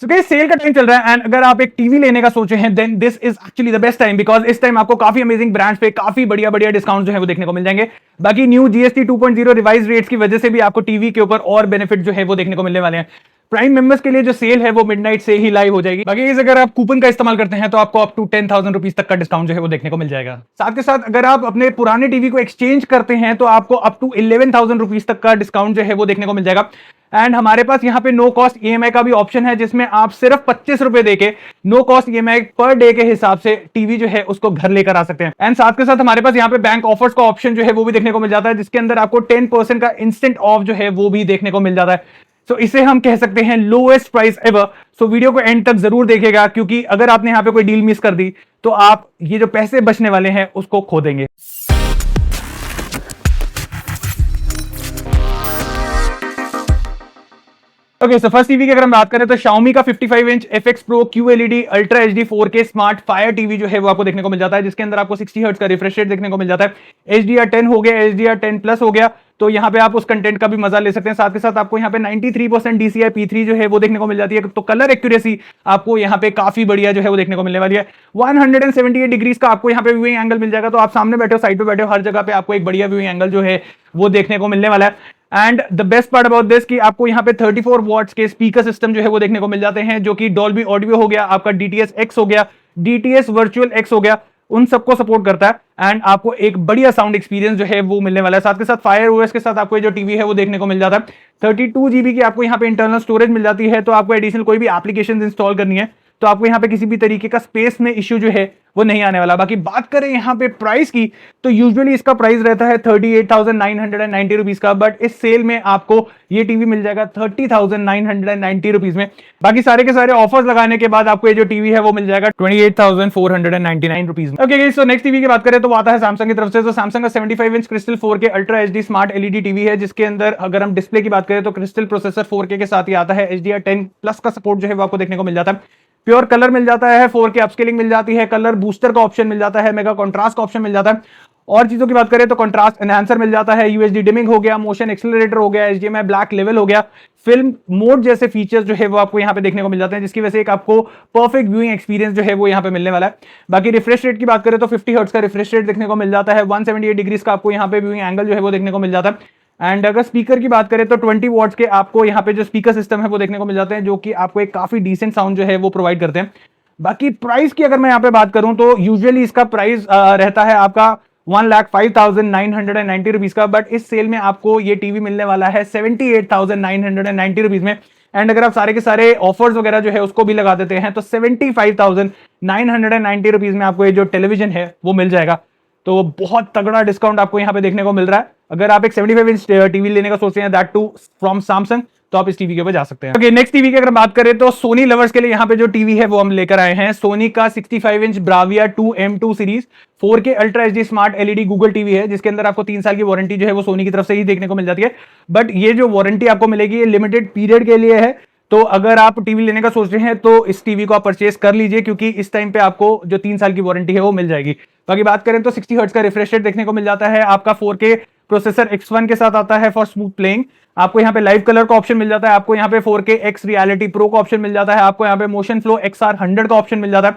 So guys cell का time चल रहा है एंड अगर आप एक टीवी लेने का सोचे हैं then this is actually the best time, because इस टाइम आपको काफी अमेजिंग ब्रांड्स पे काफी बढ़िया बढ़िया डिस्काउंट जो है वो देखने को मिल जाएंगे। बाकी न्यू जीएसटी 2.0 रिवाइज रेट्स की वजह से भी आपको टीवी के ऊपर और बेनिफिट जो है वो देखने को मिलने वाले हैं। प्राइम मेंबर्स के लिए जो सेल है वो मिडनाइट से ही लाइव हो जाएगी। बाकी इस अगर आप कूपन का इस्तेमाल करते हैं तो आपको अप टू 10,000 रुपीज तक का डिस्काउंट जो है वो देखने को मिल जाएगा। साथ के साथ अगर आप अपने पुराने टीवी को एक्सचेंज करते हैं तो आपको अप टू 11,000 रुपीज तक का डिस्काउंट जो है वो देखने को मिल जाएगा। एंड हमारे पास यहाँ पे नो कॉस्ट ईएमआई का भी ऑप्शन है, जिसमें आप सिर्फ 25 रुपए देके no cost EMI per day के हिसाब से टीवी जो है उसको घर लेकर आ सकते हैं। एंड साथ के साथ हमारे पास यहाँ पे बैंक ऑफर्स का ऑप्शन जो है वो भी देखने को मिल जाता है, जिसके अंदर आपको 10% का इंस्टेंट ऑफ जो है वो भी देखने को मिल जाता है। सो इसे हम कह सकते हैं lowest price ever. So video को एंड तक जरूर देखिएगा, क्योंकि अगर आपने यहाँ पे कोई डील मिस कर दी तो आप ये जो पैसे बचने वाले हैं उसको खो देंगे। ओके, सो फर्स्ट टीवी की अगर हम बात करें तो Xiaomi का 55 inch FX Pro QLED ultra HD 4K smart fire TV जो है वो आपको देखने को मिल जाता है, जिसके अंदर आपको 60 हर्ट्ज का रिफ्रेश रेट देखने को मिल जाता है। HDR10 हो गया, HDR10 प्लस हो गया, तो यहाँ पे आप उस कंटेंट का भी मजा ले सकते हैं। साथ के साथ आपको यहाँ पे 93% DCI P3 जो है वो देखने को मिल जाती है, तो कलर एक्यूरेसी आपको यहाँ पे काफी बढ़िया जो है वो देखने को मिलने वाली है। 178 डिग्रीज का आपको यहाँ पे व्यूइंग एंगल मिल जाएगा, तो आप सामने बैठे हो, साइड पे बैठे हो, हर जगह पे आपको एक बढ़िया व्यूइंग एंगल जो है वो देखने को मिलने वाला है। And the best part about this कि आपको यहाँ पे 34 वॉट्स के स्पीकर सिस्टम जो है वो देखने को मिल जाते हैं, जो कि डॉल्बी ऑडियो हो गया, आपका DTS X हो गया, DTS वर्चुअल X हो गया, उन सबको सपोर्ट करता है। एंड आपको एक बढ़िया साउंड एक्सपीरियंस जो है वो मिलने वाला है। साथ के साथ फायर OS के साथ आपको ये जो टीवी है वो देखने को मिल जाता है। 32 GB की आपको यहाँ पे इंटरनल स्टोरेज मिल जाती है, तो आपको एडिशनल कोई भी एप्लीकेशन इंस्टॉल करनी है तो आपको यहाँ पे किसी भी तरीके का स्पेस में इश्यू जो है वो नहीं आने वाला। बाकी बात करें यहाँ पे प्राइस की, तो यूजुअली इसका प्राइस रहता है 38,990 रुपीज का, बट इस सेल में आपको ये टीवी मिल जाएगा 30,990 रुपीज में। बाकी सारे के सारे ऑफर्स लगाने के बाद आपको ये जो टीवी है वो मिल जाएगा 28,499 रुपीज में। ओके, सो नेक्स्ट टीवी की बात करें तो आता है सैमसंग की तरफ से। तो सैमसंग का 75 inch crystal 4K ultra HD smart LED TV है, जिसके अंदर अगर हम डिस्प्ले की बात करें तो क्रिस्टल प्रोसेसर 4K के साथ ही आता है। HDR10 प्लस का सपोर्ट जो है वो आपको देखने को मिल जाता है। प्योर कलर मिल जाता है, 4K अपस्केलिंग मिल जाती है, कलर बूस्टर का ऑप्शन मिल जाता है, मेगा कॉन्ट्रास्ट का ऑप्शन मिल जाता है। और चीजों की बात करें तो कॉन्ट्रास्ट एनहांसर मिल जाता है, UHD डिमिंग हो गया, मोशन एक्सेलरेटर हो गया, HDMI ब्लैक लेवल हो गया, फिल्म मोड जैसे फीचर्स जो है वो आपको यहाँ पे देखने को मिल जाते हैं, जिसकी वजह से एक आपको परफेक्ट व्यूइंग एक्सपीरियंस जो है वो यहाँ पे मिलने वाला है। बाकी रिफ्रेश रेट की बात करें तो 50 हर्ट्ज का रिफ्रेश रेट देखने को मिल जाता है, 178 डिग्रीज का आपको यहाँ पे व्यूइंग एंगल जो है वो देखने को मिल जाता है। एंड अगर स्पीकर की बात करें तो 20 वॉट्स के आपको यहाँ पे जो स्पीकर सिस्टम है वो देखने को मिल जाते हैं, जो कि आपको एक काफी डिसेंट साउंड जो है वो प्रोवाइड करते हैं। बाकी प्राइस की अगर मैं यहाँ पे बात करूं तो यूजुअली इसका प्राइस रहता है आपका 1,05,990 रुपीज का, बट इस सेल में आपको ये टीवी मिलने वाला है 78,990 रुपीज में। एंड अगर आप सारे के सारे ऑफर्स वगैरह जो है उसको भी लगा देते हैं तो 75,990 रुपीज में आपको ये जो टेलीविजन है वो मिल जाएगा। तो बहुत तगड़ा डिस्काउंट आपको यहाँ पे देखने को मिल रहा है। अगर आप एक 75 इंच टीवी लेने का सोच रहे हैं, दैट टू फ्रॉम सैमसंग, तो आप इस टीवी के ऊपर जा सकते हैं। ओके, नेक्स्ट टीवी की अगर बात करें तो सोनी लवर्स के लिए यहाँ पे जो टीवी है वो हम लेकर आए हैं। सोनी का 65 inch Bravia 2M2 series 4K ultra HD smart LED Google TV है, जिसके अंदर आपको 3 साल की वारंटी जो है वो सोनी की तरफ से ही देखने को मिल जाती है। बट ये जो वारंटी आपको मिलेगी ये लिमिटेड पीरियड के लिए है, तो अगर आप टीवी लेने का सोच रहे हैं तो इस टीवी को आप परचेस कर लीजिए, क्योंकि इस टाइम पे आपको जो 3 साल की वारंटी है वो मिल जाएगी। बाकी बात करें तो 60 हर्ट्ज का रिफ्रेश रेट देखने को मिल जाता है, आपका 4K प्रोसेसर X1 के साथ आता है फॉर स्मूथ प्लेइंग। आपको यहाँ पे लाइव कलर का ऑप्शन मिल जाता है, आपको यहाँ पे 4K X रियलिटी प्रो का ऑप्शन मिल जाता है, आपको यहाँ पे मोशन फ्लो XR100 का ऑप्शन मिल जाता है।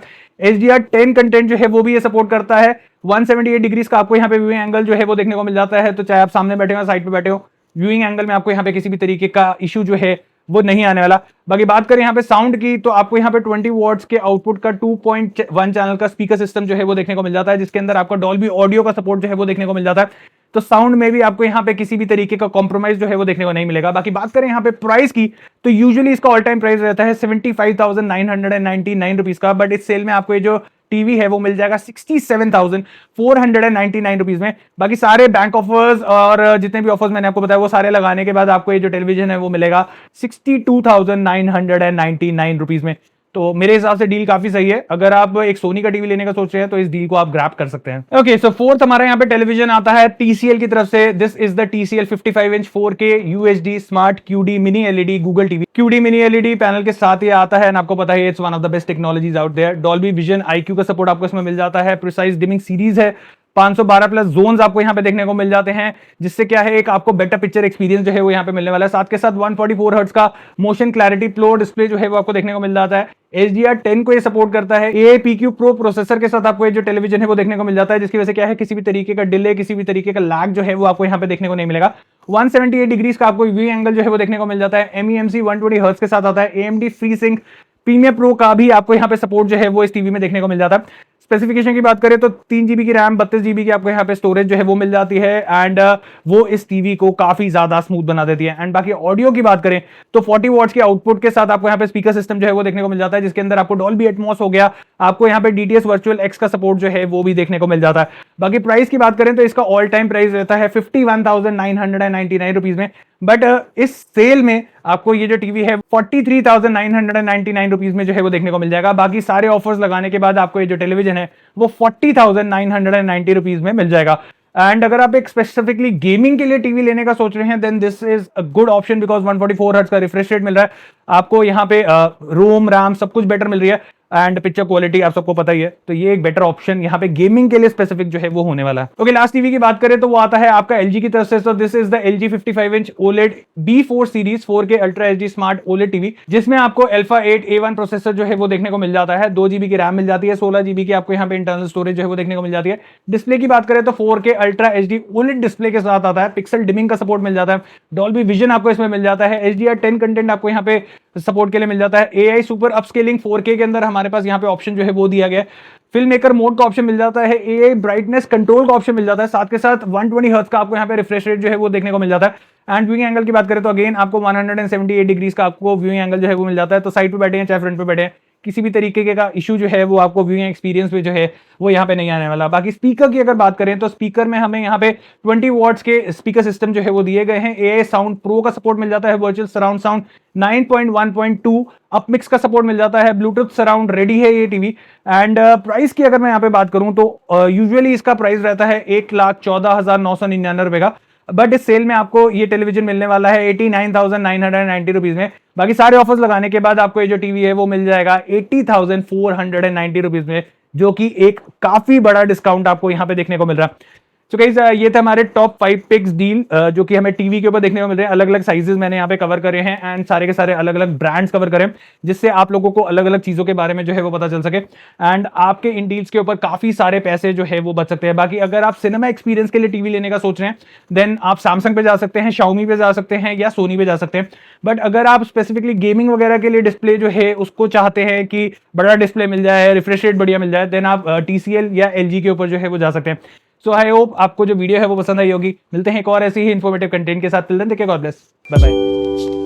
HDR10 कंटेंट जो है वो भी ये सपोर्ट करता है। 178 डिग्रीज का आपको यहाँ पे व्यूइंग एंगल जो है वो देखने को मिल जाता है, तो चाहे आप सामने बैठे हो साइड पे बैठे हो, व्यूइंग एंगल में आपको यहाँ पे किसी भी तरीके का इशू जो है वो नहीं आने वाला। बाकी बात करें यहाँ पे साउंड की, तो आपको यहाँ पे 20 वॉट्स के आउटपुट का 2.1 चैनल का स्पीकर सिस्टम जो है वो देखने को मिल जाता है, जिसके अंदर आपको डॉल्बी ऑडियो का सपोर्ट जो है वो देखने को मिल जाता है। तो साउंड में भी आपको यहाँ पे किसी भी तरीके का कॉम्प्रोमाइज जो है वो देखने को नहीं मिलेगा। बाकी बात करें यहाँ पे प्राइस की, तो यूजुअली इसका ऑल टाइम प्राइस रहता है 75,999 रुपीज का, बट इस सेल में आपको ये जो टीवी है वो मिल जाएगा 67,499 रुपीज में। बाकी सारे बैंक ऑफर्स और जितने भी ऑफर्स मैंने आपको बताया वो सारे लगाने के बाद आपको ये जो टेलीविजन है वो मिलेगा 62,999 रुपीज में। तो मेरे हिसाब से डील काफी सही है। अगर आप एक सोनी का टीवी लेने का सोच रहे हैं तो इस डील को आप ग्रैब कर सकते हैं। ओके, सो फोर्थ हमारे यहाँ पे टेलीविजन आता है TCL की तरफ से। This is the TCL 55 inch 4K UHD smart QD mini LED Google TV. QD mini LED panel के साथ ये आता है, आपको पता है it's one of the best technologies out there. Dolby Vision IQ का सपोर्ट आपको इसमें मिल जाता है। प्रिसाइज डिमिंग सीरीज है, 512 प्लस जोन्स आपको यहाँ पे देखने को मिल जाते हैं, जिससे क्या है एक आपको बेटर पिक्चर एक्सपीरियंस जो है वो यहाँ पे मिलने वाला है। साथ के साथ 144 हर्ट्ज का मोशन क्लैरिटी प्लो डिस्प्ले जो है वो आपको देखने को मिल जाता है। HDR10 को ये सपोर्ट करता है। AIPQ प्रो प्रोसेसर के साथ आपको ये जो टेलीविजन है वो देखने को मिल जाता है, जिसकी वजह से क्या है किसी भी तरीके का डिले, किसी भी तरीके का लैग जो है वो आपको यहाँ पे देखने को नहीं मिलेगा। 178 डिग्रीज का आपको व्यू एंगल जो है वो देखने को मिल जाता है। MEMC 120 हर्ट्ज के साथ आता है। AMD FreeSync प्रीमियर प्रो का भी आपको यहाँ पे सपोर्ट जो है वो इस टीवी में देखने को मिल जाता है। स्पेसिफिकेशन की बात करें तो 3 GB की रैम, 32 GB की आपको यहाँ पे स्टोरेज जो है वो मिल जाती है, एंड वो इस टीवी को काफी ज्यादा स्मूथ बना देती है। एंड बाकी ऑडियो की बात करें तो 40 वॉट्स के आउटपुट के साथ आपको यहाँ पे स्पीकर सिस्टम जो है वो देखने को मिल जाता है, जिसके अंदर आपको डॉल्बी एटमॉस हो गया, आपको यहाँ पे DTS वर्चुअल एक्स का सपोर्ट जो है वो भी देखने को मिल जाता है। बाकी प्राइस की बात करें तो इसका ऑल टाइम प्राइस रहता है 51,999 रुपीज में, बट इस सेल में आपको ये जो टीवी है 43,999 रुपीज में जो है वो देखने को मिल जाएगा। बाकी सारे ऑफर्स लगाने के बाद आपको ये जो टेलीविजन है वो 40,990 रुपीज में मिल जाएगा। एंड अगर आप एक स्पेसिफिकली गेमिंग के लिए टीवी लेने का सोच रहे हैं, then this is a good option, because 144 hertz का रिफ्रेश रेट मिल रहा है आपको यहाँ पे, रोम रैम सब कुछ बेटर मिल रही है, एंड पिक्चर क्वालिटी आप सबको पता ही है, तो ये एक बेटर ऑप्शन यहाँ पे गेमिंग के लिए स्पेसिफिक जो है वो होने वाला है। ओके, लास्ट टीवी की बात करें तो वो आता है आपका LG की तरफ से। तो this is the LG 55 inch OLED B4 series 4K ultra HD smart OLED TV, जिसमें आपको Alpha 8 A1 प्रोसेसर जो है वो देखने को मिल जाता है। 2 GB की रैम मिल जाती है, 16 GB की आपको यहाँ पे इंटरनल स्टोरेज जो है वो देखने को मिल जाती है। डिस्प्ले की बात करें तो 4K ultra HD OLED display के साथ आता है। पिक्सल डिमिंग का सपोर्ट मिल जाता है। डॉल्बी विजन आपको इसमें मिल जाता है। HDR10 कंटेंट आपको यहाँ पे सपोर्ट के लिए मिल जाता है। AI सुपर अपस्केलिंग 4K के अंदर हमारे पास यहाँ पे ऑप्शन जो है वो दिया गया है। फिल्म मेकर मोड का ऑप्शन मिल जाता है। AI ब्राइटनेस कंट्रोल का ऑप्शन मिल जाता है। साथ के साथ 120 हर्ट्ज का आपको यहाँ पे रिफ्रेश रेट जो है वो देखने को मिल जाता है। एंड व्यूइंग एंगल की बात करें तो अगेन आपको 178 डिग्रीज का आपको व्यूइंग एंगल जो है वो मिल जाता है। तो साइड पे बैठे हैं चाहे फ्रंट पे बैठे हैं, किसी भी तरीके का इशू जो है वो आपको व्यूइंग एक्सपीरियंस में जो है वो यहाँ पे नहीं आने वाला। बाकी स्पीकर की अगर बात करें तो स्पीकर में हमें यहाँ पे 20 वॉट्स के स्पीकर सिस्टम जो है वो दिए गए हैं। AI साउंड प्रो का सपोर्ट मिल जाता है। वर्चुअल सराउंड साउंड 9.1.2 अपमिक्स का सपोर्ट मिल जाता है। ब्लूटूथ सराउंड रेडी है ये टीवी। एंड प्राइस की अगर मैं यहाँ पे बात करूं तो यूजुअली इसका प्राइस रहता है 1,14,999 रुपए का, बट इस सेल में आपको ये टेलीविजन मिलने वाला है 89,990 रुपीज में। बाकी सारे ऑफर्स लगाने के बाद आपको ये जो टीवी है वो मिल जाएगा 80,490 रुपीज में, जो कि एक काफी बड़ा डिस्काउंट आपको यहाँ पे देखने को मिल रहा है। तो गाइस ये थे हमारे टॉप 5 पिक्स डील जो कि हमें टीवी के ऊपर देखने को मिल रहे हैं। अलग अलग साइजेस मैंने यहाँ पे कवर करे हैं, एंड सारे के सारे अलग अलग ब्रांड्स कवर करें, जिससे आप लोगों को अलग अलग चीजों के बारे में जो है वो पता चल सके, एंड आपके इन डील्स के ऊपर काफी सारे पैसे जो है वो बच सकते हैं। बाकी अगर आप सिनेमा एक्सपीरियंस के लिए टीवी लेने का सोच रहे हैं, देन आप सैमसंग पे जा सकते हैं, Xiaomi पे जा सकते हैं, या सोनी पे जा सकते हैं। बट अगर आप स्पेसिफिकली गेमिंग वगैरह के लिए डिस्प्ले जो है उसको चाहते हैं कि बड़ा डिस्प्ले मिल जाए, रिफ्रेश रेट बढ़िया मिल जाए, देन आप TCL या LG के ऊपर जो है वो जा सकते हैं। सो आई होप आपको जो वीडियो है वो पसंद आई होगी। मिलते हैं एक और ऐसी ही इन्फॉर्मेटिव कंटेंट के साथ। Till then take care, God bless, bye bye.